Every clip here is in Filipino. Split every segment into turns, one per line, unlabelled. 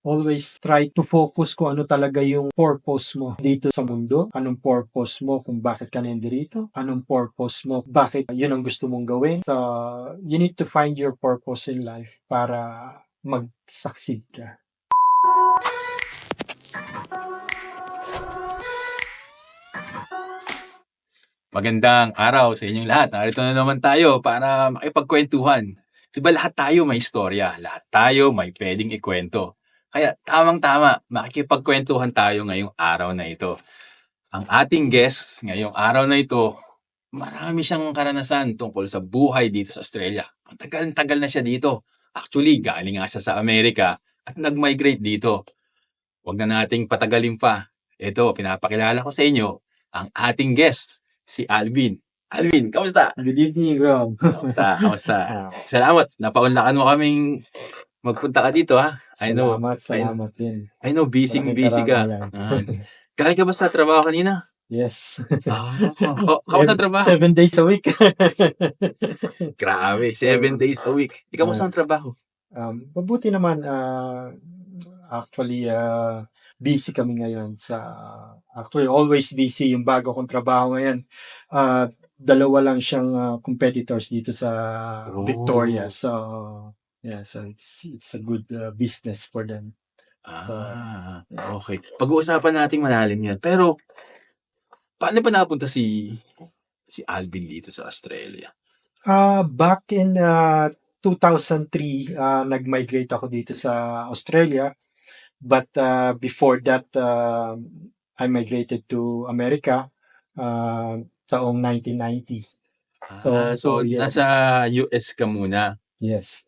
always try to focus kung ano talaga yung purpose mo dito sa mundo. Anong purpose mo kung bakit ka nandito? Anong purpose mo bakit yun ang gusto mong gawin? So, you need to find your purpose in life para mag-succeed ka.
Magandang araw sa inyong lahat. Narito na naman tayo para makipagkwentuhan. Diba lahat tayo may istorya, lahat tayo may pwedeng ikwento. Kaya tamang-tama, makikipagkwentuhan tayo ngayong araw na ito. Ang ating guest ngayong araw na ito, marami siyang karanasan tungkol sa buhay dito sa Australia. Ang tagal-tagal na siya dito. Actually, galing nga siya sa Amerika at nag-migrate dito. Huwag na nating patagalin pa. Ito, pinapakilala ko sa inyo ang ating guest, si Alvin. Alvin, kamusta?
Good evening, Rob.
Kamusta? Salamat. Napaunlakan mo kaming magpunta ka dito, ha?
Salamat din.
I know, busy ka. Galing ka ba sa trabaho kanina?
Yes.
Kamusta ang trabaho?
7 days a week.
Grabe, 7 days a week. Kamusta ang trabaho?
Mabuti naman. Actually, busy kami ngayon actually always busy yung bago kong trabaho ngayon. Dalawa lang siyang competitors dito sa Victoria. So it's a good business for them.
Okay. Pag-uusapan natin malalim yan. Pero, paano pa napunta si Alvin dito sa Australia?
Back in 2003, nag-migrate ako dito sa Australia. But before that, I migrated to America taong 1990.
So nasa US ka muna?
Yes.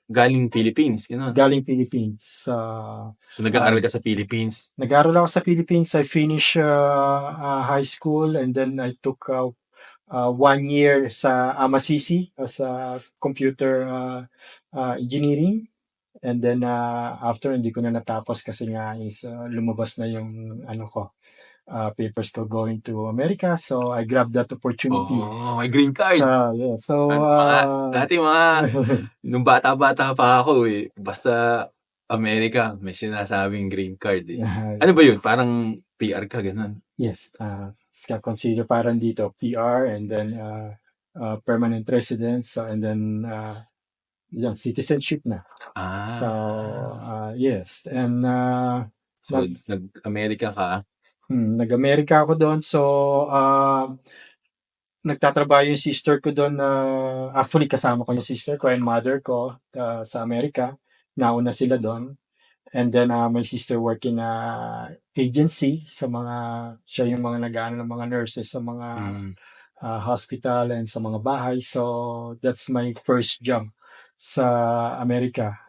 Galing Philippines, gano'n?
Galing Philippines.
So nag-aaral ka sa Philippines?
Nag-aaral ako sa Philippines. I finished high school and then I took 1 year sa AMASISI as a computer engineering. And then after hindi ko na natapos kasi nga is lumabas na yung papers ko going to America, so I grabbed that opportunity.
May green card.
Yeah. So
dati nung bata-bata pa ako basta America may sinasabing green card . Ano ba yun? Parang PR ka, ganun?
Yes. Consider parang dito PR and then permanent residence and then yung citizenship na. So, yes. And
so, nag-America ka?
Nag-America ako doon. So, nagtatrabaho yung sister ko doon. Actually, kasama ko yung sister ko and mother ko sa Amerika. Nauna sila doon. And then, my sister working agency siya yung mga nag-aano ng mga nurses sa mga hospital and sa mga bahay. So, that's my first job sa Amerika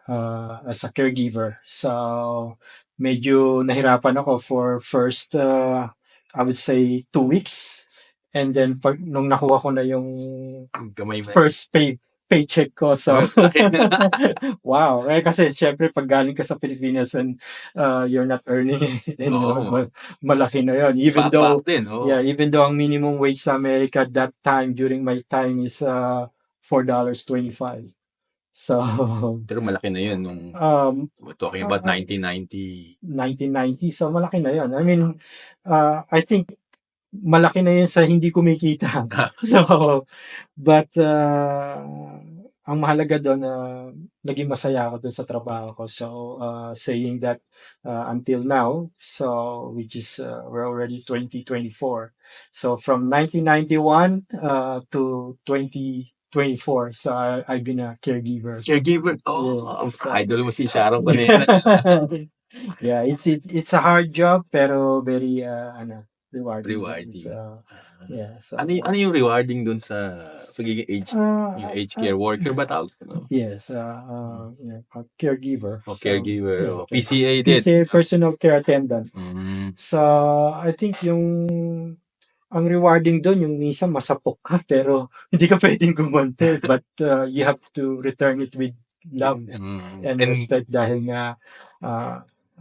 as a caregiver. So, medyo nahirapan ako for first, I would say, 2 weeks. And then, nung nakuha ko na yung first paycheck ko. So, wow. Kasi, syempre, pag galing ka sa Pilipinas and you're not earning, malaki na yun. Even though ang minimum wage sa Amerika that time, during my time, is $4.25. So,
pero malaki na yun nung we're talking about 1990.
So, malaki na yun. I mean, I think malaki na yun sa hindi kumikita. So, but ang mahalaga doon, naging masaya ako doon sa trabaho ko. So, saying that until now, so which is we're already 2024. So, from 1991 to 2024, so I've been a caregiver.
Idol mo si Sharon kanina.
Yeah, it's a hard job pero very rewarding. Yeah. So,
ano yung rewarding dun sa pagiging aged care worker ba tawag?
Yes, caregiver.
Caregiver. PCA din.
PCA, personal care attendant. So, I think ang rewarding doon, yung minsan masapok ka pero hindi ka pwedeng gumante, but you have to return it with love and respect dahil nga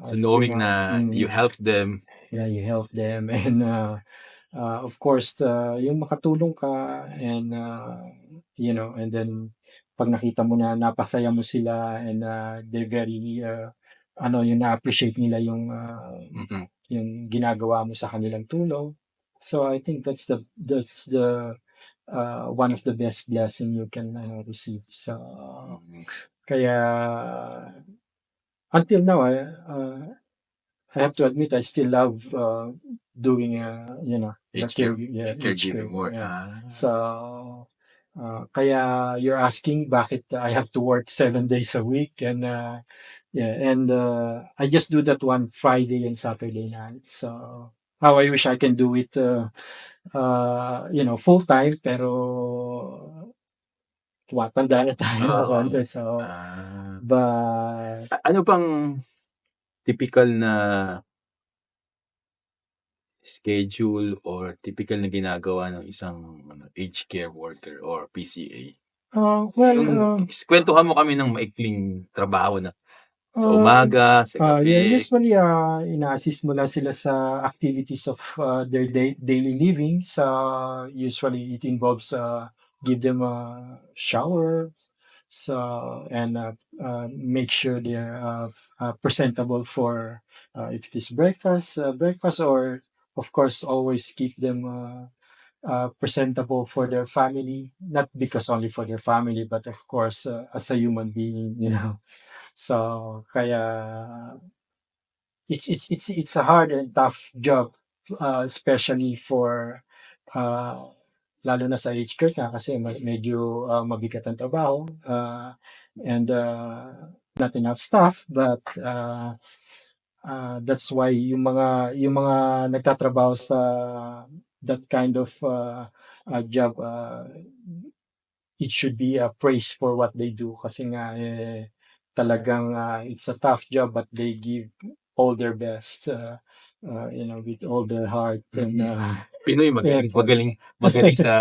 so knowing na you help them.
Yeah, you help them and of course yung makatulong ka and and then pag nakita mo na napasaya mo sila and they're very ano, yung na-appreciate nila yung
Mhm.
yung ginagawa mo sa kanilang tulong. So I think that's the one of the best blessing you can receive. So
Mm.
kaya until now, I have to admit I still love doing the
Caregiving work.
yeah. So kaya you're asking bakit I have to work 7 days a week, and I just do that one Friday and Saturday night. So how I wish I can do it full time, pero tumatanda na tayo
Oo.
konti. So
Ah.
but
Ano bang typical na schedule or typical na ginagawa ng isang aged care worker or PCA?
well,
Yung kwentuhan mo kami ng maikling trabaho na sa
Uh,
umaga, sa
yeah,
gabi.
usually, ina-assist mo lang sila sa activities of their daily living. Usually, it involves give them a shower, so and make sure they're presentable for if it is breakfast, or of course, always keep them presentable for their family. Not because only for their family, but of course, as a human being. So kaya it's a hard and tough job, especially for uh, lalo na sa age care ka kasi medyo mabigat ang trabaho, and not enough staff, but that's why yung mga nagtatrabaho sa that kind of job, it should be praised for what they do kasi nga talagang it's a tough job, but they give all their best, with all their heart and
Pinoy magaling,
effort.
magaling sa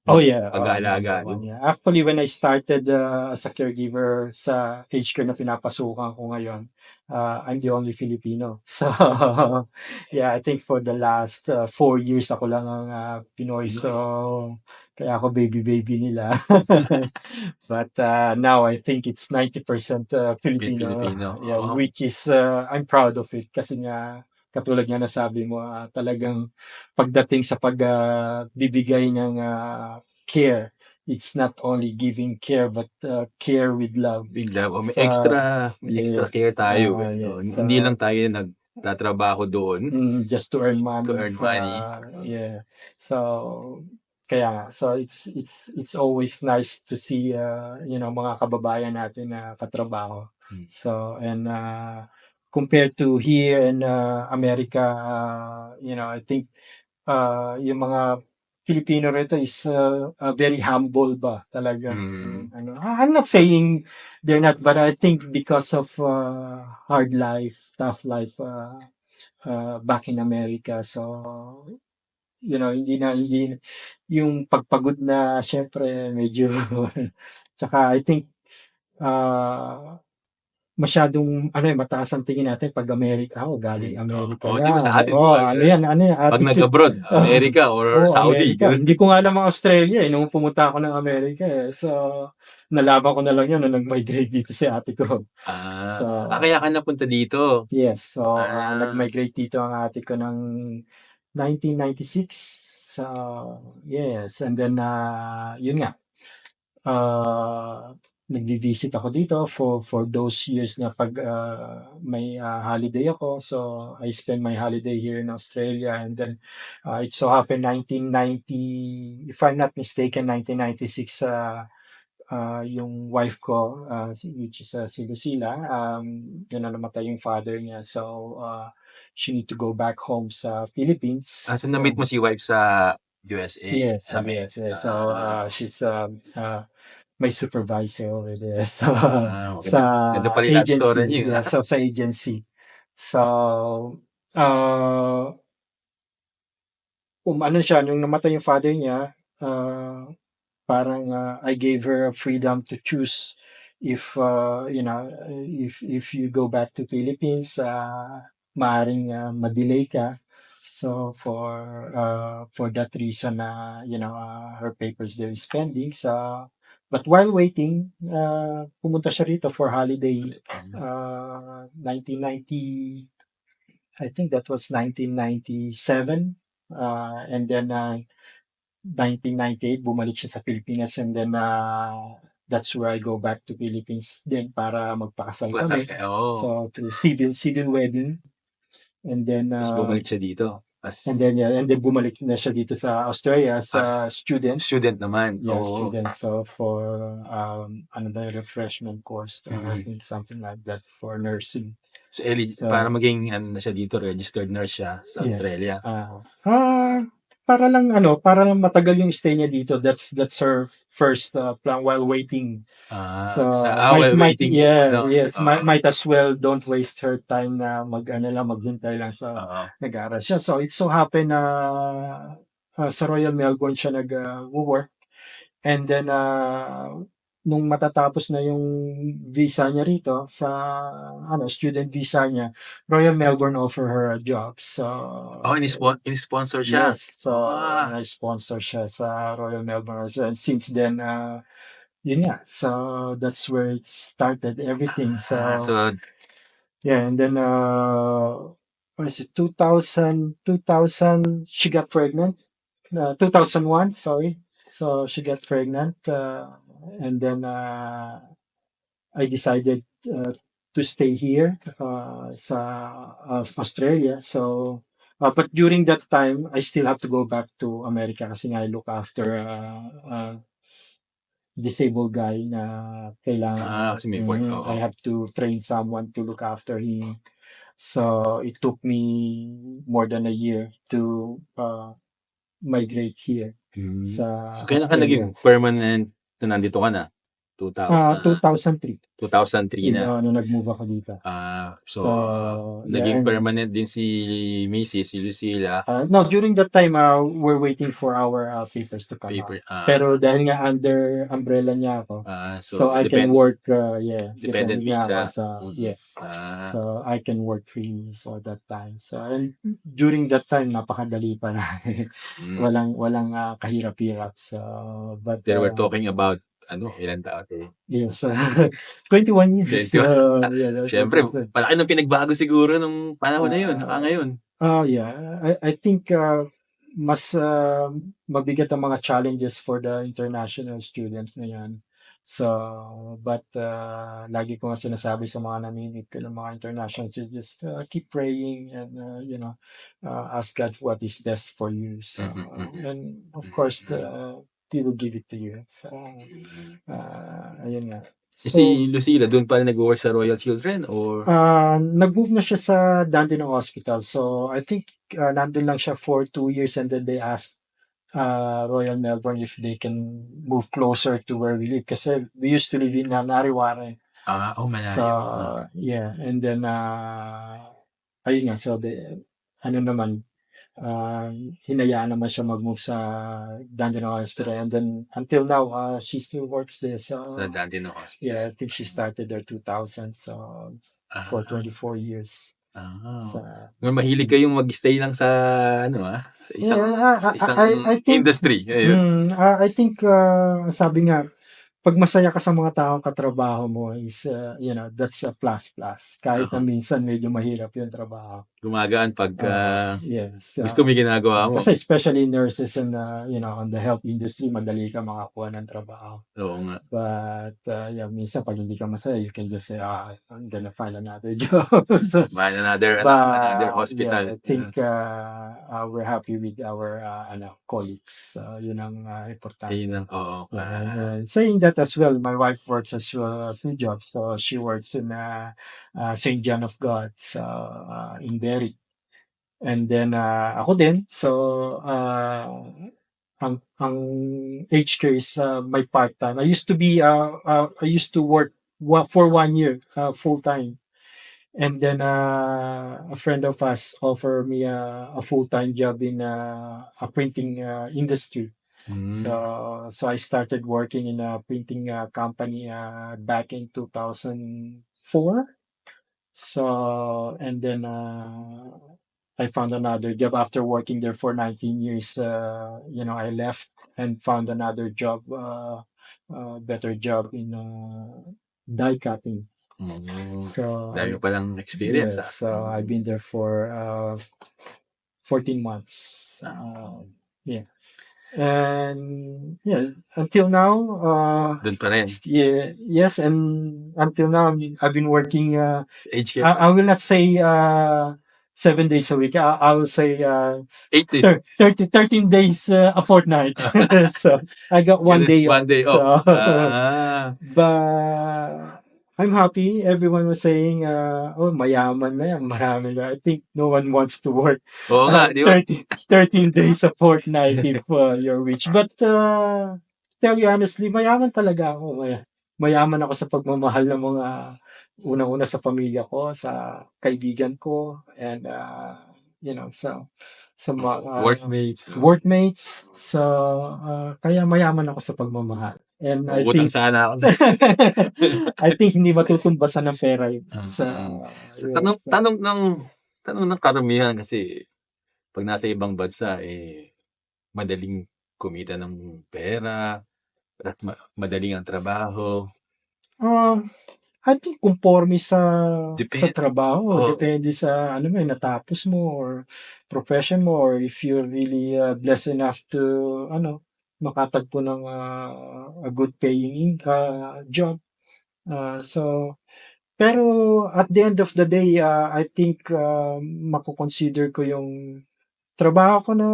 Oh yeah, number
pag-aalaga,
one.
no?
Yeah. Actually, when I started as a caregiver sa age care na pinapasukan ko ngayon, I'm the only Filipino. So yeah, I think for the last 4 years ako lang ang Pinoy.
Pinoy.
So kaya ako baby nila. But now I think it's 90% Filipino.
Filipino.
Yeah,
Oo.
which is I'm proud of it kasi nga katulad nga nasabi mo, talagang pagdating sa pagbibigay ng care, it's not only giving care but care with love.
Bigla o may
Sa
extra
yes,
care tayo,
yes.
hindi lang tayo nagtatrabaho doon
Just to earn
to
money.
earn money.
Yeah. So kaya nga, so it's always nice to see mga kababayan natin na katrabaho.
Hmm.
So and compared to here in America, I think yung mga Filipino rito is very humble ba talaga.
Mm.
I'm not saying they're not, but I think because of hard life, tough life back in America. So hindi yung pagpagod na syempre medyo tsaka I think ah masyadong mataas ang tingin natin 'pag Amerika, galing Amerika
Oo, 'di ba sa
yan,
atin 'di ba,
ano yan
pag
attitude.
nag-abroad, America or Saudi,
Amerika.
gano'n.
Hindi ko nga alam ang Australia, nung pumunta ako ng Amerika, So, nalaman ko na lang yun nung nag-migrate dito si ate ko. So,
Kaya ka napunta dito?
yes. So,
Ah.
nag-migrate dito ang ate ko ng 1996. So, yes. And then, yun nga, nagvi-visit ako dito for those years na pag may holiday ako. So I spend my holiday here in Australia, and then it so happened 1990, if I'm not mistaken, 1996, yung wife ko, which is si Lucila, yun na namatay yung father niya. So she need to go back home sa Philippines.
So na-meet mo si wife sa USA?
Yes, sa
May
USA. So she's my supervisor over there sa
maganda ganda pala yung love story
agency.
niyo,
Yeah, so sa agency. So, uh, ano siya, nung namatay yung father niya, parang I gave her freedom to choose if, if you go back to Philippines, maaring ma-delay ka. So for that reason na her papers there is pending. So But while waiting, pumunta siya rito for holiday. 1990, I think that was 1997. And then 1998, bumalik siya sa Pilipinas, and then that's where I go back to Philippines din para magpakasal
Kasal
kami.
kayo.
So through civil wedding, and then
Tapos bumalik siya dito.
and then bumalik na siya dito sa Australia as a student.
Student naman.
Yeah,
Oo.
student. So for another refreshment course, I
Mhm.
think something like that for nursing.
So, Ellie,
So,
para maging ano na siya dito, registered nurse siya sa
yes.
Australia.
Para lang matagal yung stay niya dito. That's her first plan while waiting. So
while waiting.
yes, might as well don't waste her time na maghintay lang sa nag-aaral siya. So it so happen na sa Royal Melbourne siya nag-work, and then nung matatapos na yung visa niya rito sa student visa niya, Royal Melbourne offer her a job. So
in-sponsor siya.
yes, so na-sponsor siya sa Royal Melbourne, and since then yun nga, so that's where it started everything. So yeah, and then what is it, 2000 she got pregnant. 2001, sorry. So she got pregnant, and then I decided to stay here sa Australia. So but during that time, I still have to go back to America kasi nga I look after disabled guy na kailangan.
Kasi may work.
I have to train someone to look after him. So it took me more than a year to migrate here sa
Kailan ka naging permanent na nandito ka na?
2003.
2003 na.
Nag-move ako dito.
Naging permanent din si Mrs. si Lucila.
No, during that time, we're waiting for our papers to come out. Pero dahil nga under umbrella niya ako, so I can work,
dependent visa.
So I can work freely so that time. So and during that time, napakadali pa na. walang kahirap-hirap. So but
they were talking about ilan taon?
Yes. 21 years.
Siyempre, palaki ng pinagbago siguro nung panahon na yun, ngayon.
I think mas mabigat ang mga challenges for the international students na yan. So, but lagi ko nga sinasabi sa mga namimit ko ng mga international students, keep praying and, ask God what is best for you. So, and of course, He will give it to you. So, ayun nga. So,
si Lucila, doon pa rin nag-work sa Royal Children? Or
nag-move na siya sa Dandenong Hospital. So, I think nandun lang siya for 2 years, and then they asked Royal Melbourne if they can move closer to where we live. Kasi we used to live in Nariwari.
Malayo.
So, yeah. And then, ayun nga. So, hinayaan naman siya mag-move sa Dandenong Hospital, and then until now she still works there sa
Dandenong Hospital.
Yeah, I think she started there 2000, so for 24 years.
Mahilig kayong mag-stay lang sa sa isang industry.
I think sabi nga, pag masaya ka sa mga tao katrabaho mo is that's a plus. Kahit na minsan medyo mahirap yung trabaho.
Gumagaan pag
yes,
gusto mo ginagawa mo.
Kasi especially nurses and on the health industry, madali ka makakuha ng trabaho.
Oo nga.
But minsan pag hindi ka masaya, you can just say, I'm gonna find another job.
Find another hospital.
I think we're happy with our colleagues. Yun ang importante. Saying that as well, my wife works as well 2 jobs. So she works in St. John of God, so in Berwick. And then ako din. So ang HK is my part-time. I used to work for 1 year full time. And then a friend of us offered me a full-time job in a printing industry. So I started working in a printing company back in 2004. So, and then I found another job after working there for 19 years. I left and found another job, better job in die cutting. So
Dami
I
mo palang experience,
yes, so I've been there for 14 months. Yeah. And yeah, until now,
Doon pa rin.
yeah, yes, and until now, I've been working.
Age care.
I will not say 7 days a week. I will say
8 days.
13 days a fortnight. So I got one day
One
off.
day off.
But I'm happy. Everyone was saying, oh, mayaman na yan. Marami na. I think no one wants to work
Oo nga, di ba?
13 days a fortnight if you're rich. But tell you honestly, mayaman talaga ako. Mayaman ako sa pagmamahal ng mga unang-una sa pamilya ko, sa kaibigan ko, and sa mga workmates. So kaya mayaman ako sa pagmamahal. And I
Utang
think
sana ako.
I think hindi matutumbasan ng pera yun.
Tanong ng karamihan kasi pag nasa ibang bansa madaling kumita ng pera at madaling ang trabaho.
I think conforme sa trabaho,
Oo.
depende sa natapos mo or profession mo, or if you're really blessed enough to makatagpo ng a good paying job. Pero at the end of the day, I think mako-consider ko yung trabaho ko na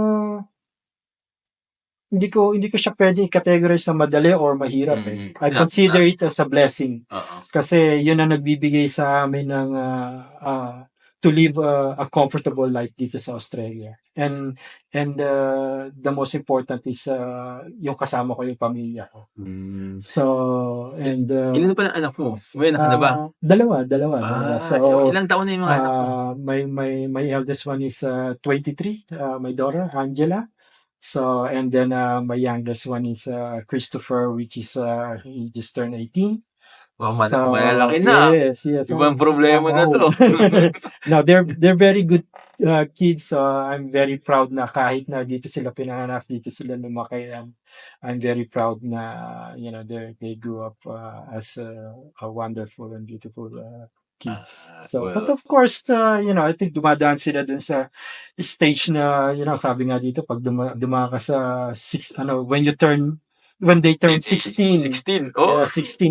hindi ko siya pwedeng i-categorize na madali or mahirap I consider it as a blessing. Kasi yun ang nagbibigay sa amin ng to live a comfortable life dito sa Australia. And the most important is yung kasama ko yung pamilya ko. So, and
ilan pa ang anak mo? May anak na ba?
Dalawa. So,
ilang taon na yung mga anak mo?
My eldest one is 23, my daughter Angela. So, and then my youngest one is Christopher, which is he just turned 18.
Malalaki na.
Yes.
Ibang problema na to.
No, they're very good kids. So I'm very proud na kahit na dito sila pinanganak, dito sila lumaki. I'm very proud na they grew up as a wonderful and beautiful kids. But of course, I think dumadaan sila dun sa stage na, sabi nga dito, pag dumaka sa when they turn 16.
16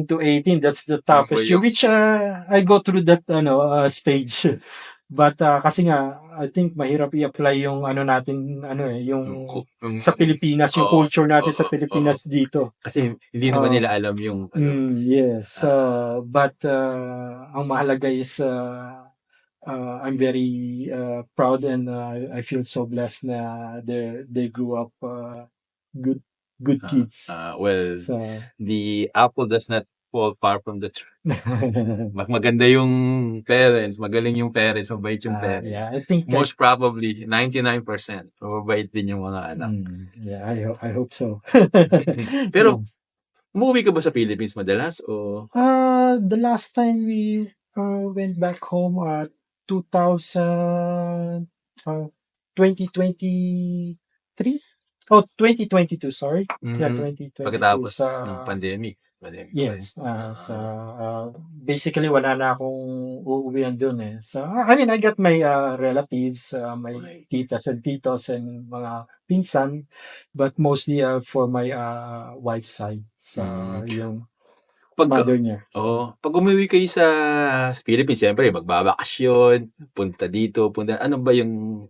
to 18, that's the toughest year, which I go through that stage. But kasi nga, I think mahirap i-apply yung natin, yung sa Pilipinas, yung culture natin sa Pilipinas dito.
Kasi hindi naman nila alam yung
yes. But ang mahalaga is I'm very proud and I feel so blessed na they grew up good kids.
The apple does not fall far from the tree. Maganda yung parents, magaling yung parents, mabait yung parents.
Yeah, I think
most probably 99% mabait din yung mga anak.
Yeah, I hope so.
Pero umuwi ka ba sa Philippines madalas o?
The last time we went back home 2023? 2022, sorry. Yeah, 2022.
Pagkatapos ng pandemic.
Yes. Basically, wala na akong uuwian dun eh. So, I mean, I got my relatives, my titas and titos and mga pinsan, but mostly for my wife's side. So, yung mother niya.
Pag umuwi kayo sa Philippines, siyempre, magbabakasyon, punta dito, ano ba yung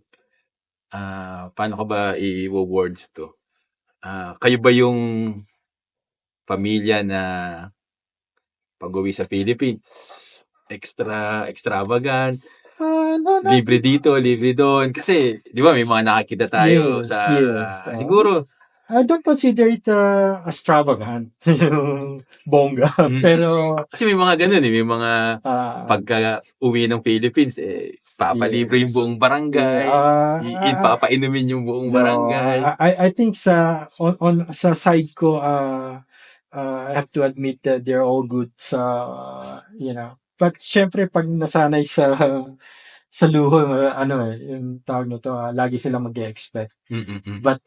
paano ka ba i-words to? Kayo ba yung pamilya na pag-uwi sa Philippines, extravagant, libre dito, libre doon? Kasi, di ba, may mga nakakita tayo siguro.
I don't consider it extravagant, bongga. Pero
kasi may mga ganun may mga pagka-uwi ng Philippines, papalibre yung buong barangay, papainumin yung buong barangay.
I think sa side ko, I have to admit that they're all good sa, but syempre pag nasanay sa sa luho, ano yung tawag nito, lagi silang mag-expect. But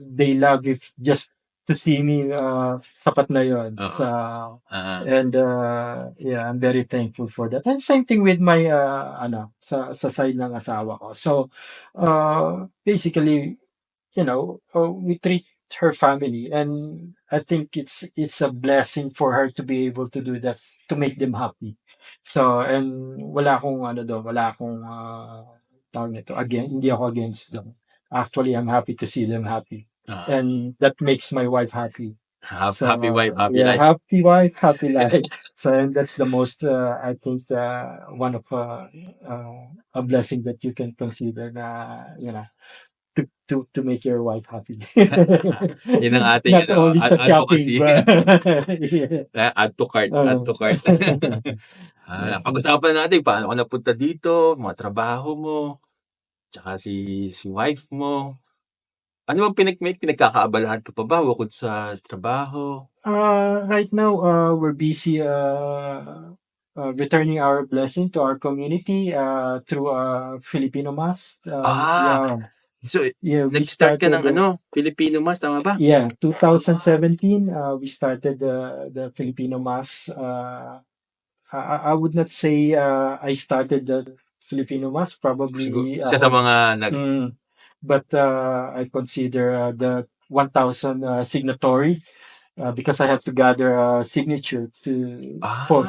they love it just to see me, sapat na yun.
Oo.
So, and yeah, I'm very thankful for that. And same thing with my sa side ng asawa ko. So, basically, we treat her family, and I think it's a blessing for her to be able to do that, to make them happy. So, and wala akong tawag nito, again, hindi ako against them. Actually, I'm happy to see them happy. And that makes my wife happy. So,
Happy wife, happy
yeah,
life.
happy wife, happy life. So, and that's the most, I think, one of a blessing that you can consider na, to make your wife happy.
Yun ang ating
Not only sa shopping,
advocacy.
but yeah.
Add to cart, add to cart.
Yeah.
Pag-usapan natin paano ka napunta dito, mga trabaho mo, tsaka si wife mo. Ano bang may pinagkakaabalahan ka pa ba bukod sa trabaho?
Right now, we're busy returning our blessing to our community through Filipino Mass. Yeah,
So,
yeah, we
nag-start ka
started.
ng Filipino Mass, tama ba?
Yeah, 2017, we started the Filipino Mass. I would not say I started the Filipino Mass,
Siguro,
probably,
isa sa mga
but I consider the 1,000 signatory, because I have to gather a signature for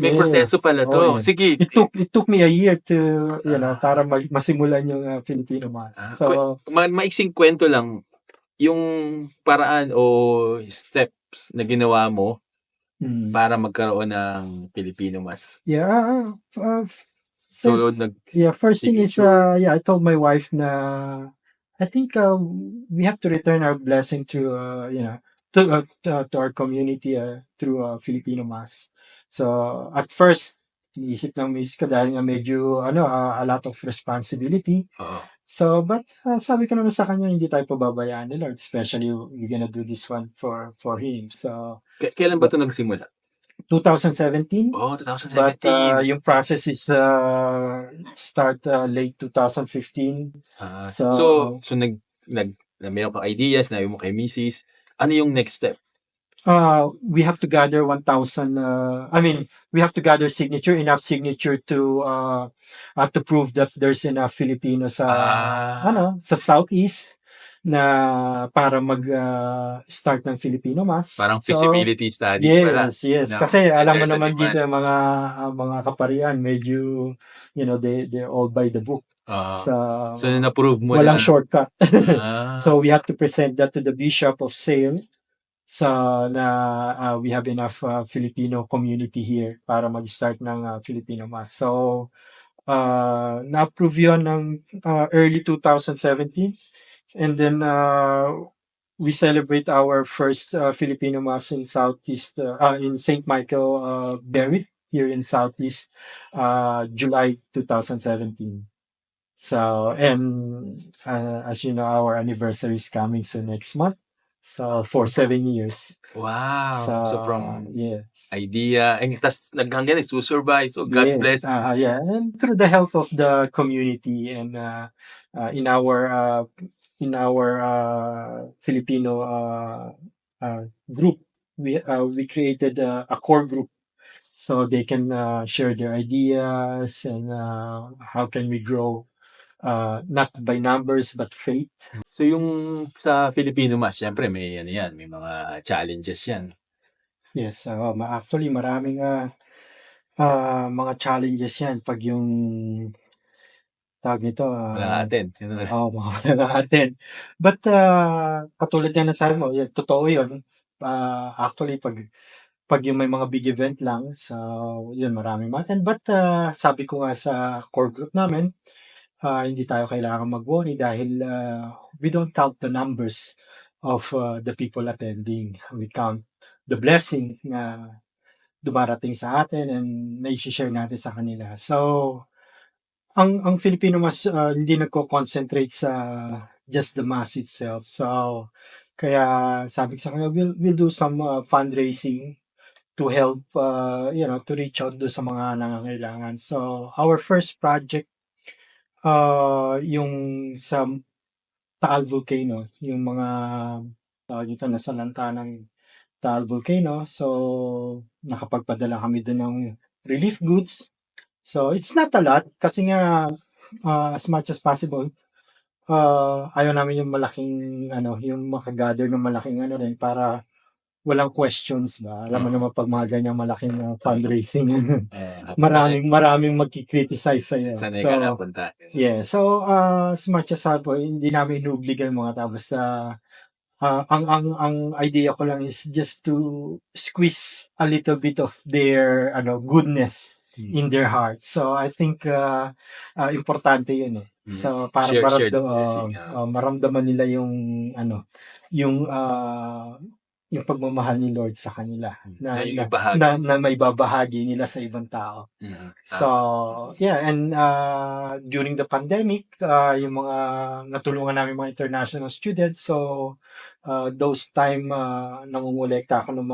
may proseso pala to.
yeah.
Sige.
It took me a year to para masimulan yung Filipino Mass. So,
Maiksing kwento lang, yung paraan o steps na ginawa mo para magkaroon ng Filipino Mass.
yeah,
So,
first thing is, I told my wife na I think we have to return our blessing to to our community through Filipino Mass. So at first, iniisip ng miss ko dahil nga medyo a lot of responsibility. So, but sabi ko naman sa kanya, hindi tayo pababayaan ni Lord, especially we're gonna do this one for him. So,
kailan ba ito nagsimula?
2017.
Oh, 2017.
But yung process is start late 2015.
So meron kang ideas, nabi mo kay Mrs. Ano yung next step?
We have to gather 1,000. We have to gather enough signature to prove that there's enough Filipino sa Southeast na para mag-start ng Filipino Mass.
Parang feasibility studies pala.
Yes. Kasi alam mo naman dito mga kaparian, medyo, they're all by the book.
So na-prove mo
walang shortcut. So we have to present that to the Bishop of Sale. So na we have enough Filipino community here para mag-start ng Filipino Mass. So na-approve yun ng early 2017. And then we celebrate our first Filipino Mass in Southeast, in St. Michael Berry here in Southeast, July 2017. So, and as you know, our anniversary is coming soon next month. So, for 7 years.
Wow. So from
yes.
idea, and tas hanggang nagsusurvive. So God's bless.
Yeah, and through the help of the community and in our Filipino group, we created a core group so they can share their ideas and how can we grow, not by numbers but faith.
So yung sa Filipino Mass, syempre may may mga challenges yan.
Yes, actually maraming mga challenges yan pag yung tawag nito.
Walang atin.
Walang atin. But katulad yan na sabi mo, totoo yun. Actually, pag yung may mga big event lang, so yun, maraming matin. But sabi ko nga sa core group namin, hindi tayo kailangan mag-worry dahil we don't count the numbers of the people attending. We count the blessing na dumarating sa atin and na-share natin sa kanila. So, ang Filipino Mass hindi nagko-concentrate sa just the Mass itself. So, kaya sabi ko sa kanya, we'll do some fundraising to help, to reach out do sa mga nangangailangan. So, our first project, yung sa Taal Volcano, yung mga dito nasalanta ng Taal Volcano. So, nakapagpadala kami doon ng relief goods. So, it's not a lot kasi nga as much as possible, ayaw namin yung malaking yung makagather ng malaking rin para walang questions ba. Alam mo naman pag mga ganyang malaking fundraising, maraming magki-criticize sa'yo.
Sanay ka na punta.
Yeah. So, as much as possible, hindi namin inuobligan mga tao. Basta, ang idea ko lang is just to squeeze a little bit of their, goodness in their heart. So, I think, importante yun eh. So, para
Share the blessing.
maramdaman nila yung, yung pagmamahal ni Lord sa kanila na may babahagi nila sa ibang tao. So, yeah, and during the pandemic, yung mga natulungan namin mga international students, so those time nangungulekta ako ng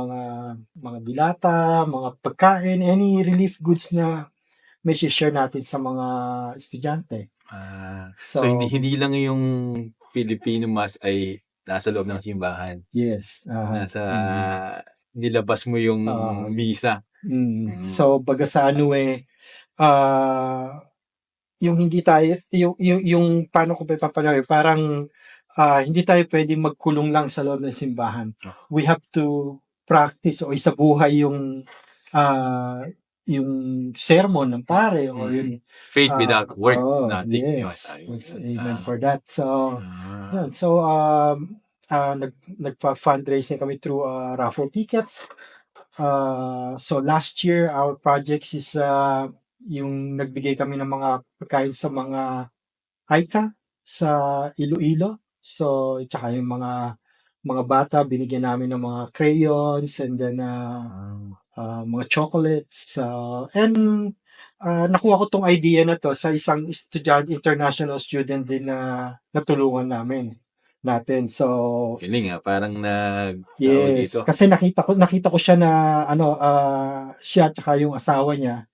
mga dilata, mga pagkain, any relief goods na may share natin sa mga estudyante.
So hindi lang yung Filipino Mass ay nasa loob ng simbahan.
Yes.
Nilabas mo yung misa.
So, baga sa yung hindi tayo, yung paano ko pa papalawin, parang hindi tayo pwede magkulong lang sa loob ng simbahan. We have to practice o isabuhay yung sermon ng pare o yung
faith without works, nothing.
Yes. Amen for that. So, yan. So, nagpa-fundraising kami through raffle tickets. So, last year, our projects is yung nagbigay kami ng mga pagkain sa mga Aita sa Iloilo. So, tsaka yung mga bata, binigyan namin ng mga crayons and then mga chocolates. And nakuha ko tong idea na to sa isang international student din na natulungan natin. So,
galing parang
yes, dito. Kasi nakita ko siya na siya at saka yung asawa niya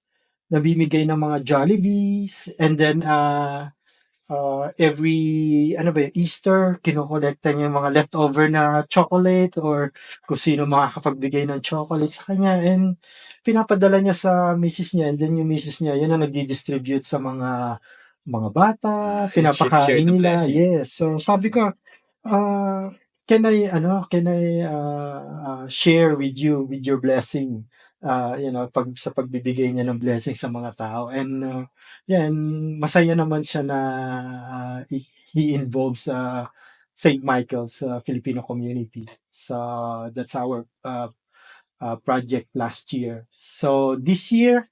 nabimigay ng mga Jollibees and then every Easter kinokolekta niya yung mga leftover na chocolate or kung sino makakapagbigay ng chocolate sa kanya and pinapadala niya sa misis niya and then yung misis niya yun ang nagdi-distribute sa mga bata, pinapakain nila. Yes. So sabi ko can I share with you with your blessing sa pagbibigay niya ng blessing sa mga tao and masaya naman siya na he involves St. Michael's Filipino community. So that's our project last year. So this year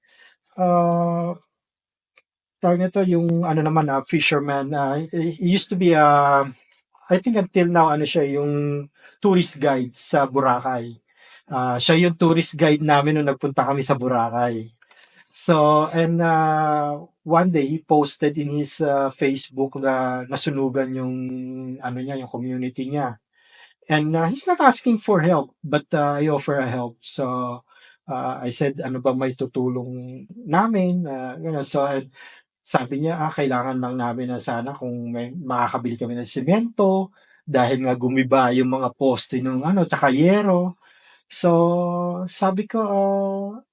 tawag nito yung fisherman he used to be I think until now siya yung tourist guide sa Boracay. Siya yung tourist guide namin nung nagpunta kami sa Boracay. So, and one day he posted in his Facebook na nasunugan yung yung community niya. And he's not asking for help, but I offer a help. So, I said, ano ba may tutulong namin? So, sabi niya, kailangan lang namin na sana kung may makakabili kami ng semento dahil nga gumiba yung mga poste ng tsaka yero. So, sabi ko,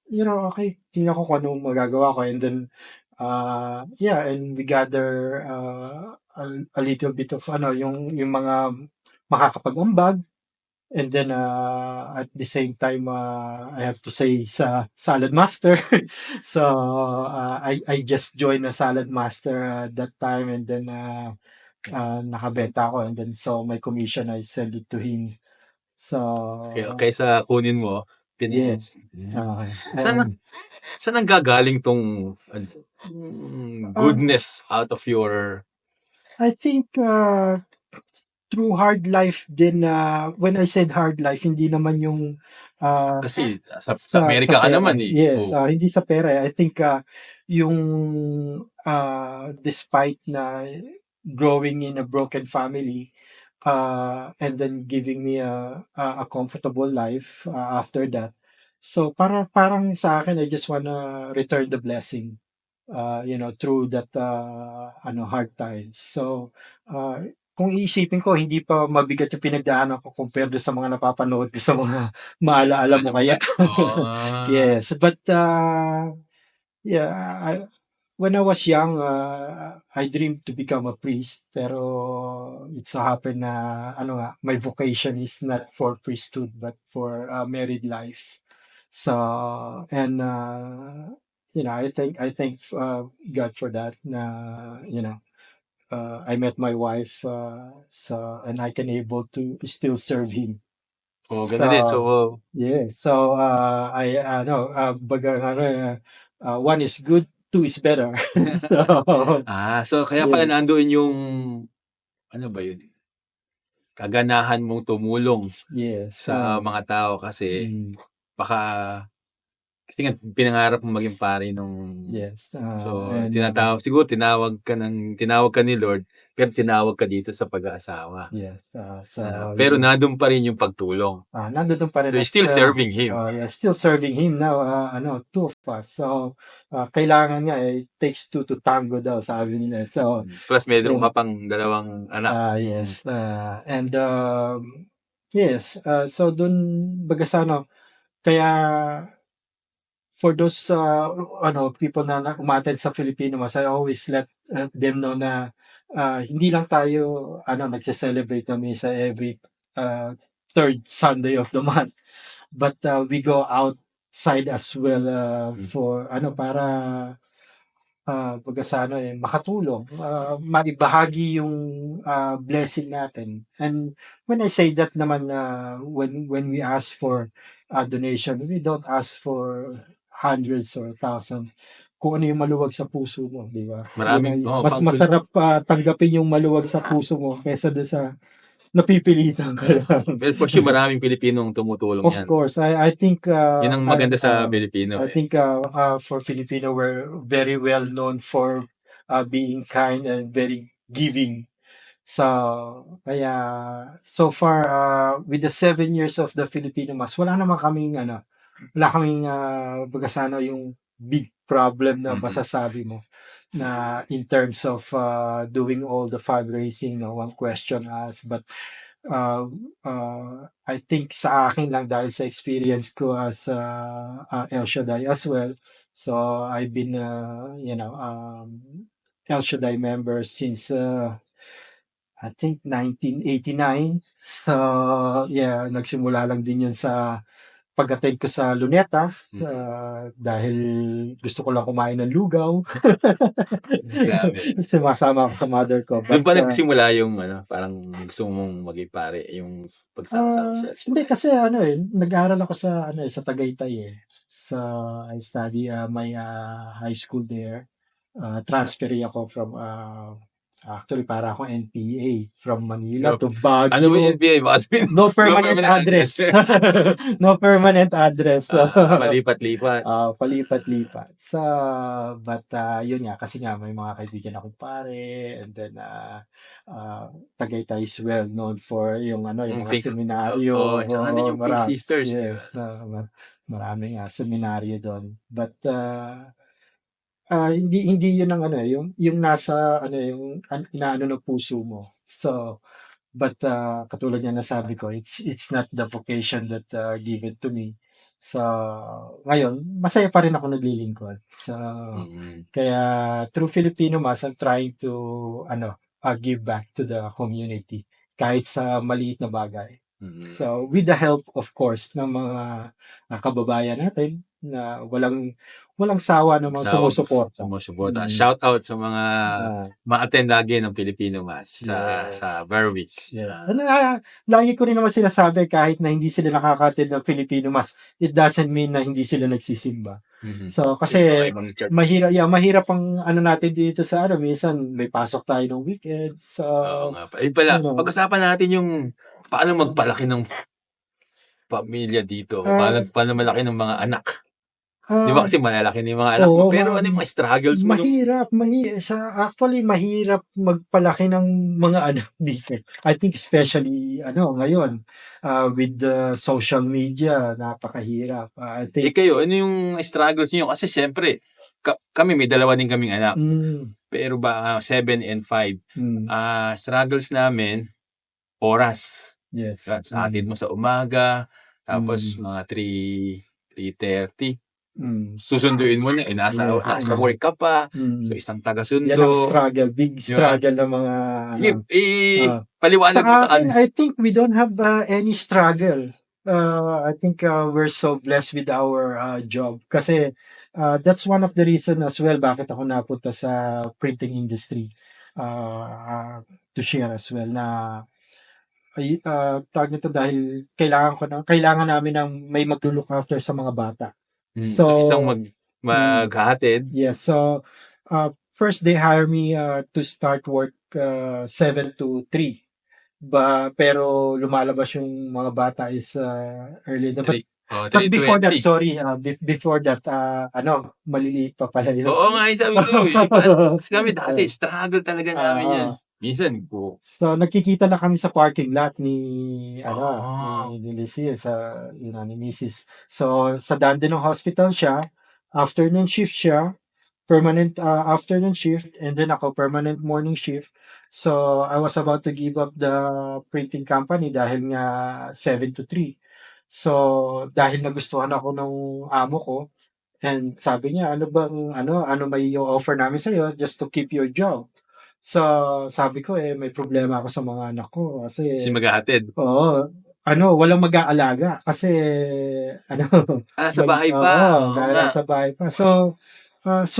okay, tingnan ko kung anong magagawa ko. And then, and we gather a little bit of yung mga makakapag-ambag. And then, at the same time, I have to say sa Salad Master. So, I just joined a Salad Master that time and then nakabenta ako. And then, so my commission, I send it to him. So,
okay sa kunin mo,
yes.
Saan ang gagaling tong goodness out of your...
I think, through hard life din when I said hard life hindi naman yung
kasi sa Amerika ka naman
yes hindi sa pera I think yung despite na growing in a broken family and then giving me a comfortable life after that So parang sa akin, I just wanna return the blessing, through that hard times. So kung iisipin ko, hindi pa mabigat yung pinagdaanan ko compare doon sa mga napapanood ko sa mga maalaala mo kaya. Yes, but yeah, when I was young, I dreamed to become a priest, pero it so happened na my vocation is not for priesthood but for married life. So, and I thank God for that. Na I met my wife, and I can able to still serve Him.
Oo, gano'n din. So,
So, yeah. So, one is good, two is better. So,
so kaya pala
yes,
nandoon yung, ano ba yun, kaganahan mong tumulong
yes.
sa mga tao kasi
Mm,
baka kasi nga pinangarap mong maging pari nung
yes.
so
And
siguro tinawag ka ni Lord, pero tinawag ka dito sa pag-aasawa.
yes. So,
Pero nandun pa rin yung pagtulong.
nandun pa rin
So, you're
at
still serving Him.
yeah, still serving Him now. Two of us. So, kailangan nga, it takes two to tango daw, sabi nila. So,
Plus, meron
yeah.
ka pang 2 anak.
Yes. And yes. So dun baga sa kaya for those people na umattend sa Filipino Mas, I always let them know na hindi lang tayo nagse-celebrate ng misa every third Sunday of the month, but we go outside as well for para baga sa makatulong, maibahagi yung blessing natin. And when I say that naman, when we ask for donation, we don't ask for hundreds or thousand. Kung ano yung maluwag sa puso mo, di ba? Mas
pang
masarap tanggapin yung maluwag sa puso mo kaysa doon sa napipilitan ka lang.
Well, for sure, maraming Pilipinong tumutulong
Of
yan.
course, I think
Yun ang maganda sa Pilipino.
I think for Filipino, we're very well known for being kind and very giving. So, kaya so far with the 7 years of the Filipino Mas, wala kaming baga sa yung big problem na masasabi mo na in terms of doing all the fundraising. No one question us, but I think sa akin lang dahil sa experience ko as El Shaddai as well. So I've been El Shaddai member since I think 1989. So yeah, nagsimula lang din yun sa pag-attend ko sa Luneta, dahil gusto ko lang kumain ng lugaw.
Grabe.
Sumasama ako sa mother ko.
Doon
But
pa nagsimula yung parang gusto mong maging pare, yung pagsama-sama sa
hindi kasi nag-aaral ako sa Tagaytay eh. Sa I study my high school there. Transfer ako from actually para ako NPA from Manila to Baguio.
Ano ba yung NPA?
No permanent address. No permanent address. So,
Palipat-lipat.
palipat-lipat. So, but yun nga, kasi nga may mga kaibigan akong pare, and then Tagaytay is well known for yung yung mga seminaryo.
Tsaka yung Pink
Marami.
Sisters.
Yes, marami nga seminaryo doon. But hindi yun ang yung nasa yung inaano ng puso mo. So, but katulad nga nasabi ko, it's not the vocation that given to me. So, ngayon, masaya pa rin ako naglilingkod. So, kaya through Filipino Mas, I'm trying to give back to the community kahit sa maliit na bagay. So, with the help, of course, ng mga kababayan natin na walang sawa namang sumusuporta.
Shout out sa mga ma-attend lagi ng Filipino Mass sa Berwick.
Yes. Lagi ko rin naman sinasabi, kahit na hindi sila nakaka-attend ng Filipino Mass, it doesn't mean na hindi sila nagsisimba. So, kasi mahirap ang natin dito sa minsan may pasok tayo ng weekend. So,
ayun pala, pag-usapan natin yung paano magpalaki ng pamilya dito. Paano malaki ng mga anak. Di ba
Ah,
kasi malalaki na yung mga anak mo,
oo,
pero ano yung mga struggles mo nung
actually mahirap magpalaki ng mga anak dito. I think especially ngayon with the social media napakahirap. I think
kayo, ano yung struggles niyo? Kasi siyempre, kami may dalawa din kaming anak.
mm,
Pero ba 7 and 5.
mm,
Struggles namin, oras.
yes.
Hatid mo sa umaga, tapos
Mm,
mga 3:30.
mm,
Susunduin mo na,
yes.
nasa work ka pa. So,
Mm.
isang
Yan ang
taga-sundo.
struggle, big
Di ba?
struggle ng mga
Sige,
ah. Sa
paliwanag mo sa
akin,
kanila.
I think we don't have any struggle. I think we're so blessed with our job kasi that's one of the reason as well bakit ako napunta sa printing industry. To share as well na tawag nito dahil kailangan namin ng may maglo-look after sa mga bata. So,
So, isang
mm,
maghahatid.
yeah. So, first they hire me to start work 7 to 3. Pero lumalabas yung mga bata is early na. But before that,
3:20.
sorry, before that, maliliit pa pala yun.
Oo nga, yung sabi ko, kasi kami dati, struggle talaga namin yan.
Oo.
Minsan,
So, nagkikita na kami sa parking lot ni,
oh,
ni Lucia, ni Mrs. So, sa Dandenong Hospital siya, afternoon shift siya, permanent afternoon shift, and then ako permanent morning shift. So, I was about to give up the printing company dahil nga 7 to 3. So, dahil nagustuhan ako ng amo ko, and sabi niya, ano may offer namin sa'yo just to keep your job. So, sabi ko, may problema ako sa mga anak ko
si
kasi,
maghahatid.
oo, walang mag-aalaga kasi, ano,
Sa bahay pa. Oo nga.
nasa bahay pa. So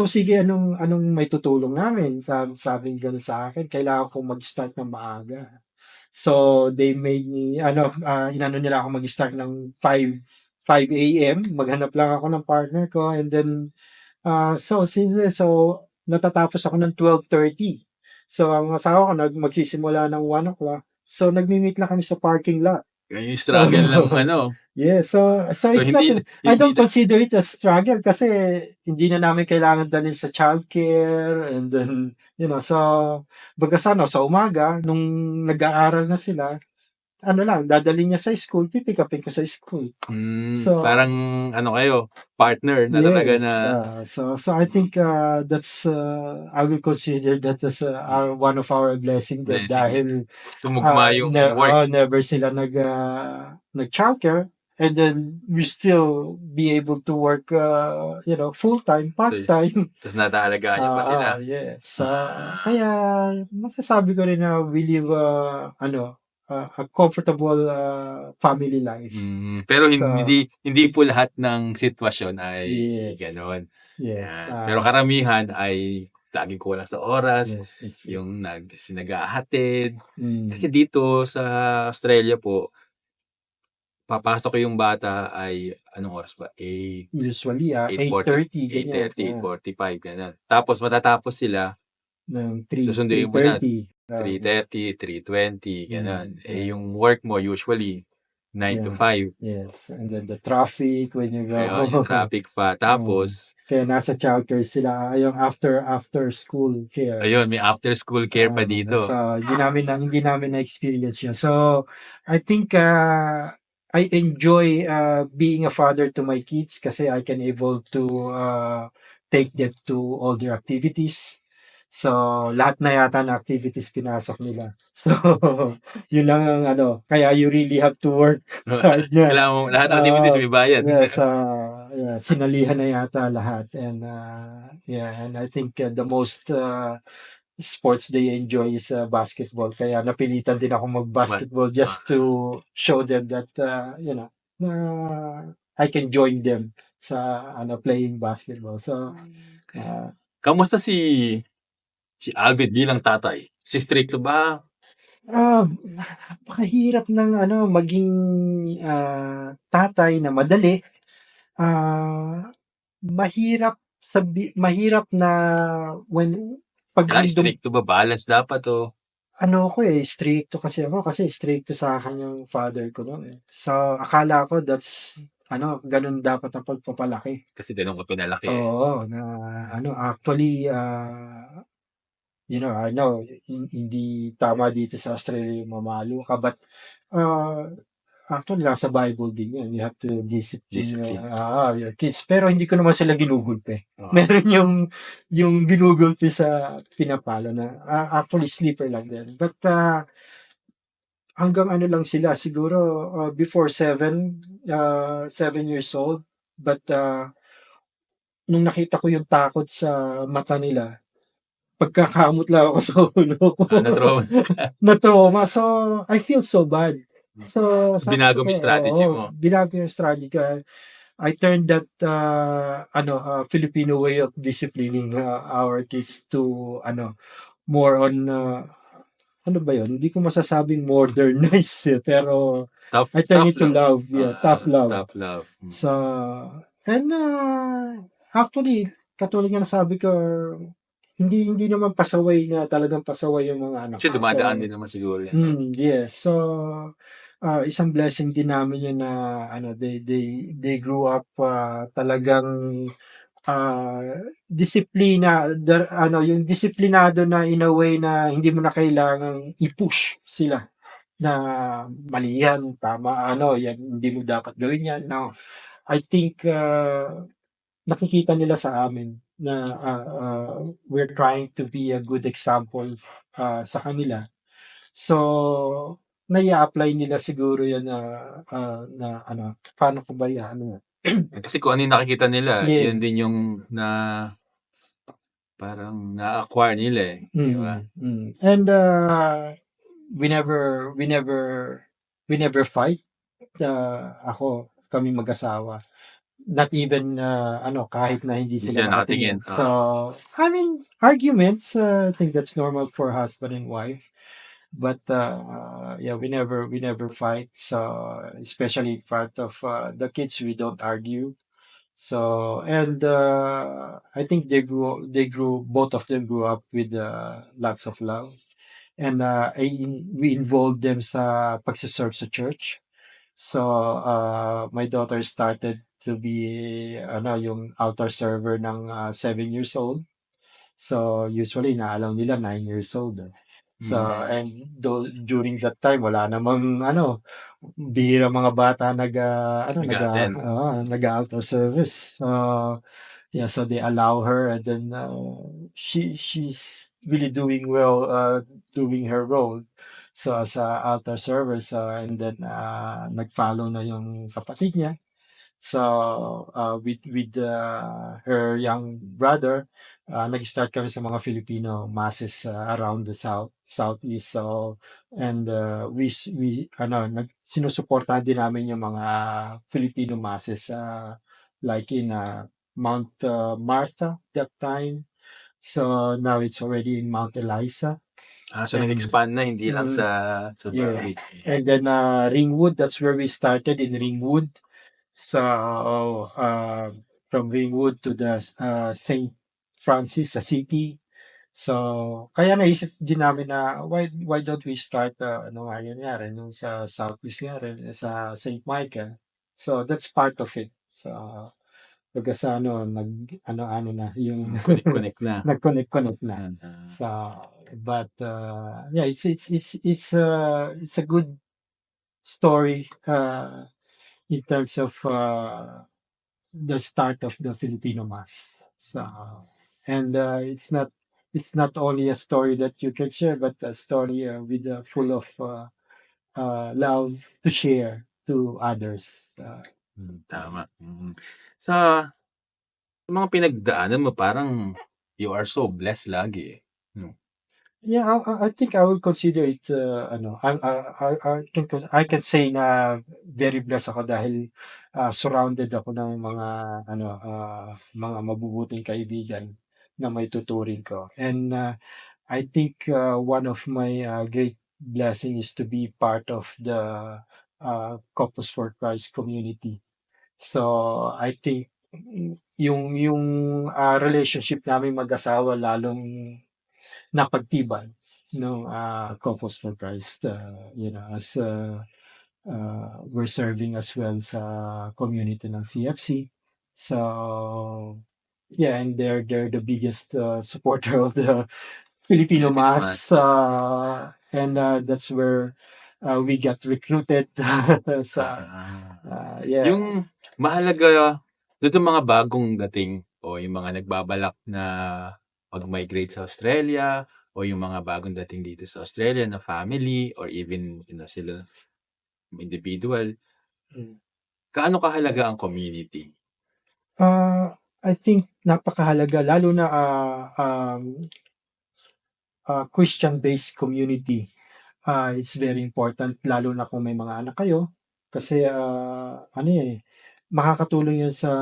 sige, anong may tutulong namin? Sabi gano'n sa akin, kailangan kong mag-start ng maaga. So, they made me, inano nila ako mag-start ng 5 a.m. Maghanap lang ako ng partner ko and then, so natatapos ako ng 12:30. So, ang asawa ko magsisimula ng 1 o'clock. So, nagmi-meet lang kami sa parking lot.
Yan yung struggle ng
Yeah, so
So,
it's not, I
hindi
don't consider it a struggle kasi hindi na namin kailangan dalhin sa childcare and then, so, baga sa umaga, nung nag-aaral na sila, dadalhin niya sa school, pipick upin ko sa school. So,
parang kayo, partner na talaga
yes.
na
So I think that's I will consider that as one of our blessing that
blessing.
dahil
Tumugma yung work.
never sila nag-childcare and then we still be able to work full-time,
So,
part-time.
tapos nataalagaan niyo pa sila.
Yes. Kaya masasabi ko rin na we live a comfortable family life.
Pero
So,
hindi po lahat ng sitwasyon ay
yes.
gano'n.
Yes.
Yan. Pero karamihan ay laging kulang sa oras,
Yes.
yung naghahatid. Kasi
Mm.
dito sa Australia po, papasok yung bata ay anong oras ba?
Usually
8:40,
8:30 ganyan.
8:30, 8:45, ganun. Tapos matatapos sila,
Ng
susunduin mo na
3:30.
3:30, 3:20, ganun.
Yes.
Yung work mo usually 9 to
Yeah.
5.
Yes. And then the traffic when you go.
Ayun, yung traffic pa. Tapos,
Kaya nasa childcare sila, yung after school care.
ayun, may after school care pa dito.
So, hindi namin na-experience yun. So, I think I enjoy being a father to my kids kasi I can able to take them to all their activities. So, lahat na yata na activities pinasok nila. So, yun lang ang kaya you really have to work hard na.
Kailangan mo, lahat ng activities may bayad.
Yes, sinalihan na yata lahat. And and I think the most sports they enjoy is basketball. Kaya napilitan din ako mag-basketball just to show them that, na I can join them sa playing basketball. So,
Kamusta si Alvin bilang tatay? Si stricto ba?
napakahirap ng maging tatay na madali. Mahirap na pag
Stricto ba? Balance dapat o?
stricto kasi ako kasi stricto sa akin yung father ko noon. So akala ko that's ganun dapat ang pagpapalaki.
Kasi ganun ka pinalaki eh.
Oo, na actually, I know hindi tama dito sa Australia yung mamalo ka, but uh, actually nasa Bible din yan. You have to discipline
Discipline.
your kids. Pero hindi ko naman sila ginugulpe.
Oo.
Meron yung ginugulpe sa pinapalo na actually sleeper lang din. But hanggang ano lang sila siguro before 7 years old. But nung nakita ko yung takot sa mata nila, pagkakamot lang ako sa ulo ko.
Na-trauma.
Na-trauma. So, I feel so bad. So,
So, binago mo yung strategy mo.
binago yung strategy ko. I turned that Filipino way of disciplining our kids to more on ano ba yun? Hindi ko masasabing modernized pero
Tough,
I turn
tough
it to love. Yeah, tough love.
Tough love.
So, and actually, katulad nga nasabi ko, hindi naman pasaway na talagang pasaway yung mga anak.
Actually, dumadaan din naman siguro yan.
Yes. So, isang blessing din namin yun na they grew up talagang yung disiplinado na in a way na hindi mo na kailangang i-push sila na mali yan, tama, yan, hindi mo dapat gawin yan. No. I think nakikita nila sa amin na we're trying to be a good example sa kanila. So, nai-apply nila siguro yan na paano ko ba yan?
Kasi kung ano yung nakikita nila,
Yes.
yun din yung parang na-acquire nila eh. Di ba?
And we never fight. Kami mag-asawa. Not even kahit na hindi sila nakatingin. So, I mean, arguments, I think that's normal for husband and wife. But yeah, we never fight. So, especially in front of the kids, we don't argue. So, and I think both of them grew up with lots of love. And we involved them sa pagsiserve sa church. So, my daughter started to be yung altar server ng 7 years old. So, usually, naalaw nila 9 years old. So, and during that time, wala namang bihira mga bata nag-altar service. Yeah, so they allow her, and then she's really doing well doing her role. So as a altar server, and then nag-follow na yung kapatid niya. So with her young brother, nag-start kami sa mga Filipino masses around the southeast. So and we sinusuportahan din namin yung mga Filipino masses like in Mount Martha that time. So now it's already in Mount Eliza.
So nag-expand na, hindi lang sa
Yes. And then Ringwood, that's where we started, in Ringwood. So from Ringwood to the St. Francis city. So kaya naisip din namin na why don't we start nung sa Southeast nga rin, sa St. Michael. So that's part of it. So pagka sa na yung
connect na.
Nag-connect na. So but yeah, it's a good story in terms of the start of the Filipino Mass. So and it's not only a story that you can share, but a story with full of love to share to others.
Tama. Sa mga pinagdaanan mo, parang you are so blessed lagi eh.
Yeah, I think I will consider it I can say na very blessed ako dahil surrounded ako ng mga mabubuting kaibigan na may tuturing ko. And I think one of my great blessing is to be part of the Corpus for Christ community. So I think yung relationship namin mag-asawa lalong napagtibay no Corpus for Christ, as we're serving as well sa community ng CFC. So, yeah, and they're the biggest supporter of the Filipino
Filipino
Mass, and that's where we got recruited sa yeah.
Yung mahalaga doon sa mga bagong dating o yung mga nagbabalak na mag-migrate sa Australia o yung mga bagong dating dito sa Australia na family or even sila individual,
Mm.
kaano kahalaga ang community?
I think napakahalaga lalo na Christian-based community. It's very important lalo na kung may mga anak kayo kasi makakatulong yun sa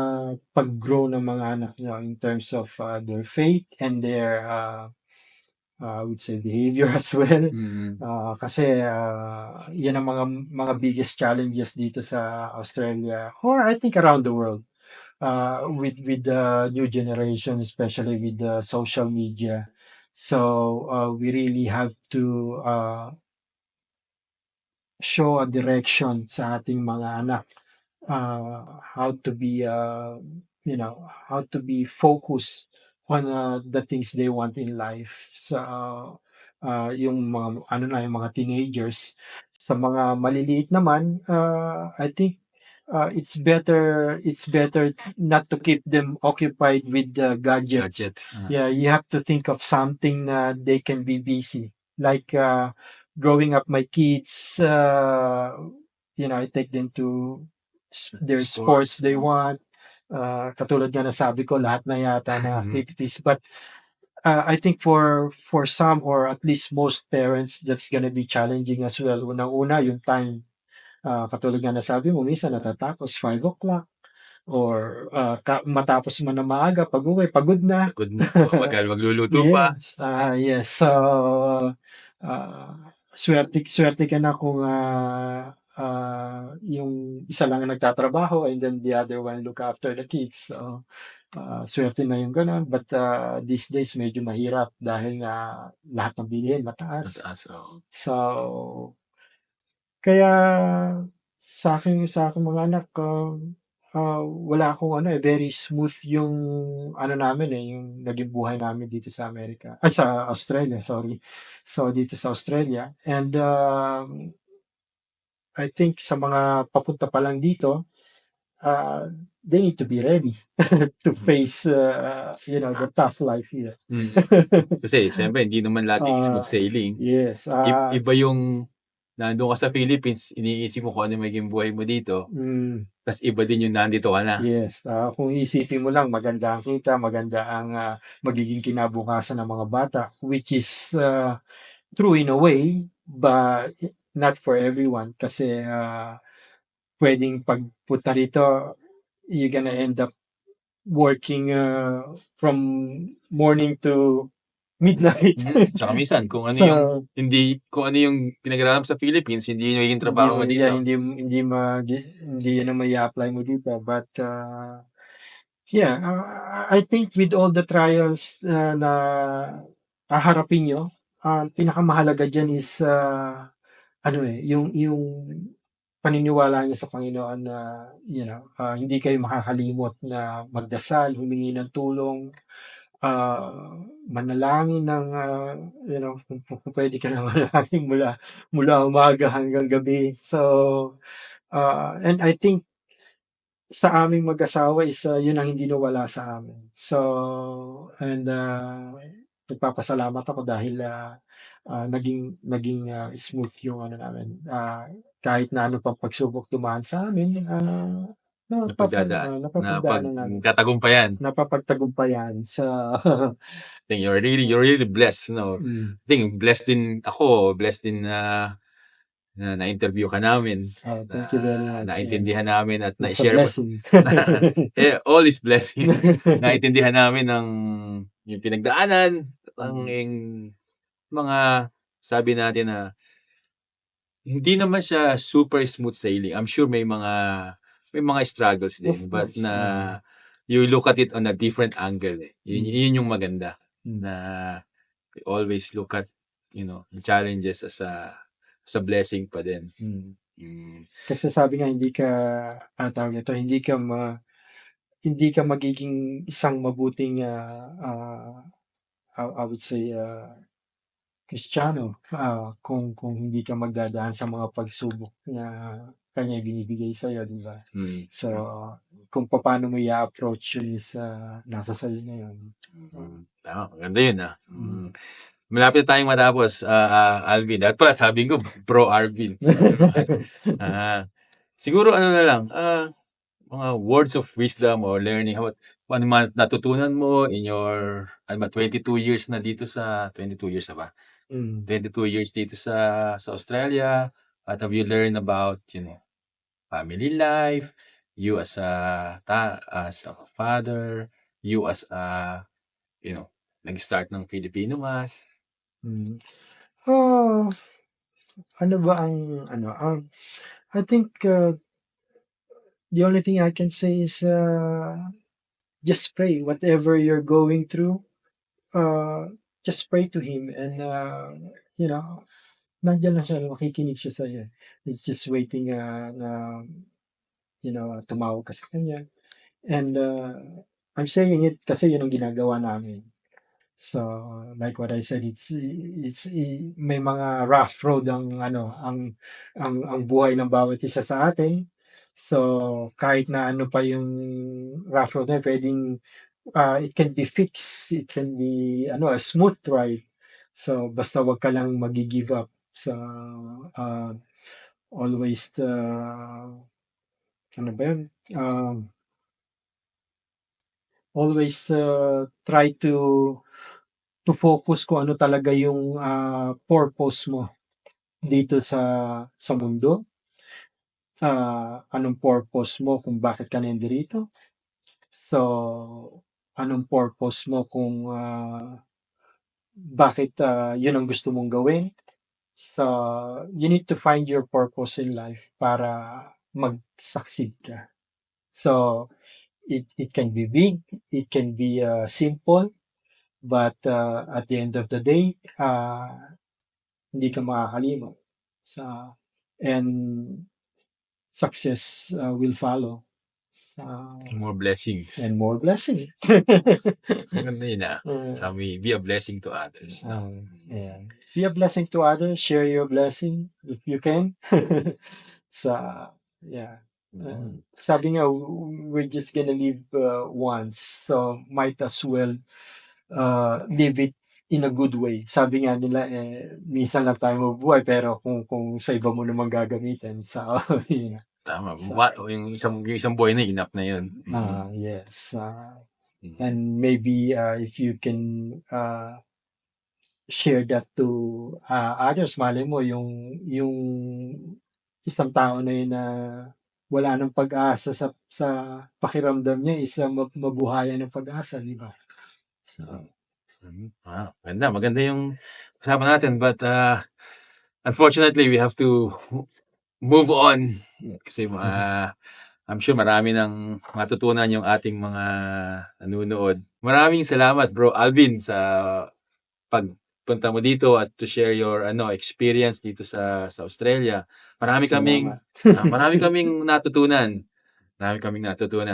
pag-grow ng mga anak nyo in terms of their faith and their I would say behavior as well. Kasi yan ang mga biggest challenges dito sa Australia or I think around the world with the new generation, especially with the social media. So we really have to show a direction sa ating mga anak, how to be how to be focused on the things they want in life. So yung yung mga teenagers, sa mga maliliit naman, I think it's better not to keep them occupied with the gadgets. Yeah, you have to think of something na they can be busy. Like growing up my kids, I take them to their sports they want. Katulad nga na sabi ko, lahat na yata na activities. But I think for some or at least most parents, that's gonna be challenging as well. Unang-una, yung time. Katulad nga na sabi mo, minsan natatapos 5 o'clock or matapos man na maaga, pag-uwi, pagod na.
Pagod na. Magluluto pa.
Yes. So, swerte ka na kung yung isa lang ang nagtatrabaho and then the other one look after the kids. So, swerte na yung ganun. But these days, medyo mahirap dahil nga lahat ng bilihin mataas. So, kaya sa aking mga anak, wala akong very smooth yung namin yung naging buhay namin dito sa Amerika. Ay, sa Australia, sorry. So, dito sa Australia. And I think sa mga papunta pa lang dito, they need to be ready to face, the tough life here.
Kasi, siyempre, hindi naman laging smooth sailing.
Yes.
Iba yung nandun ka sa Philippines, iniisip mo kung ano maging buhay mo dito. Tapos iba din yung nandito ka na.
Yes. Kung isipin mo lang, maganda ang kita, maganda ang magiging kinabukasan ng mga bata, which is true in a way, but not for everyone. Kasi pwedeng pagpunta rito, you're gonna end up working from morning to midnight.
Tsaka minsan, kung ano yung pinag-aralan sa Philippines, hindi yung magiging trabaho mo dito.
Yeah, hindi yun ang may apply mo dito. But I think with all the trials na haharapin nyo, pinakamahalaga dyan is yung paniniwala niya sa Panginoon na hindi kayo makakalimot na magdasal, humingi ng tulong, manalangin ng kung pwede ka na manalangin mula umaga hanggang gabi. So and I think sa aming mag-asawa is yun ang hindi nawala sa amin. So and nagpapasalamat ako dahil naging smooth yung namin. Kahit na ano pang pagsubok dumaan sa amin, napapagtagumpayan. So
I think you're really blessed, no? I think blessed din ako, blessed din na na-interview ka namin.
Thank you very much.
Naintindihan namin at
na-share mo.
all is blessing. Naintindihan namin yung pinagdaanan, ang mga sabi natin na hindi naman siya super smooth sailing. I'm sure may mga struggles din, but you look at it on a different angle. Yun yung maganda na we always look at the challenges as a blessing pa din.
Kasi sabi nga hindi ka, tawag nito, hindi ka magiging isang mabuting, I would say, Kristiyano, kung hindi ka magdadaan sa mga pagsubok na kanya binibigay sa'yo, di ba? So, kung paano mo i-approach yun is nasa sa'yo na yun.
Tama, maganda yun Malapit na tayong matapos, Alvin. At pala, sabi ko, Bro Arvin. Siguro ano na lang, mga words of wisdom or learning, kung ano man natutunan mo in your 22 years na dito 22 years na ba? 22 years dito sa Australia. What have you learned about, family life, you as a father, you as a, nag-start ng Filipino Mas?
Ano ba ang I think the only thing I can say is just pray whatever you're going through. Just pray to him and nandiyan lang siya, makikinig siya sa iyo. He's just waiting na tumawag ka sa kanya. And I'm saying it kasi yun ang ginagawa namin. So, like what I said, it's may mga rough road ang buhay ng bawat isa sa atin. So, kahit na ano pa yung rough road na pwedeng it can be fixed, it can be a smooth ride. So, basta wag ka lang magi-give up. So, always ano ba yun? Always try to focus kung ano talaga yung purpose mo dito sa mundo. Anong purpose mo kung bakit ka nandirito? So, anong purpose mo kung bakit yun ang gusto mong gawin? So, you need to find your purpose in life para mag-succeed ka. So, it can be big, it can be simple, but at the end of the day, hindi ka makakalimot. So, and success will follow. So,
More blessings.
and more blessing.
Maganda yun Sabi, be a blessing to others.
Yeah. Be a blessing to others. Share your blessing if you can. So, yeah. Sabi nga, we're just gonna live once. So, might as well live it in a good way. Sabi nga nila, minsan lang tayo mabuhay, pero kung sa iba mo naman gagamitin. So, yeah.
Tama. Yung isang buhay na, enough na yun.
Yes. And maybe if you can share that to others, malay mo yung isang tao na yun na wala nang pag-asa sa pakiramdam niya is mabuhayan ng pag-asa, di ba? So,
maganda yung usapan natin, but unfortunately we have to move on kasi I'm sure marami nang matutunan yung ating mga nanonood. Maraming salamat, Bro Alvin, sa pagpunta mo dito at to share your experience dito sa Australia. Marami kaming natutunan.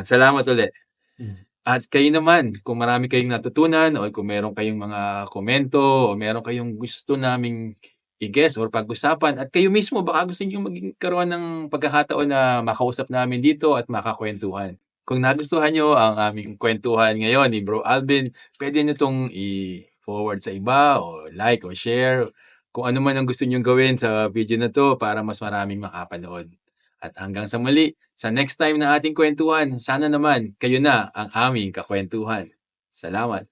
Salamat ulit. At kayo naman, kung marami kayong natutunan o kung meron kayong mga komento o meron kayong gusto naming i-guess or pag-usapan at kayo mismo baka gusto niyo magkaroon ng pagkakataon na makausap namin dito at makakwentuhan. Kung nagustuhan nyo ang aming kwentuhan ngayon ni Bro Alvin, pwede nyo itong i-forward sa iba o like o share. Kung ano man ang gusto nyo gawin sa video na to para mas maraming makapanood. At hanggang sa muli, sa next time na ating kwentuhan, sana naman kayo na ang aming kakwentuhan. Salamat!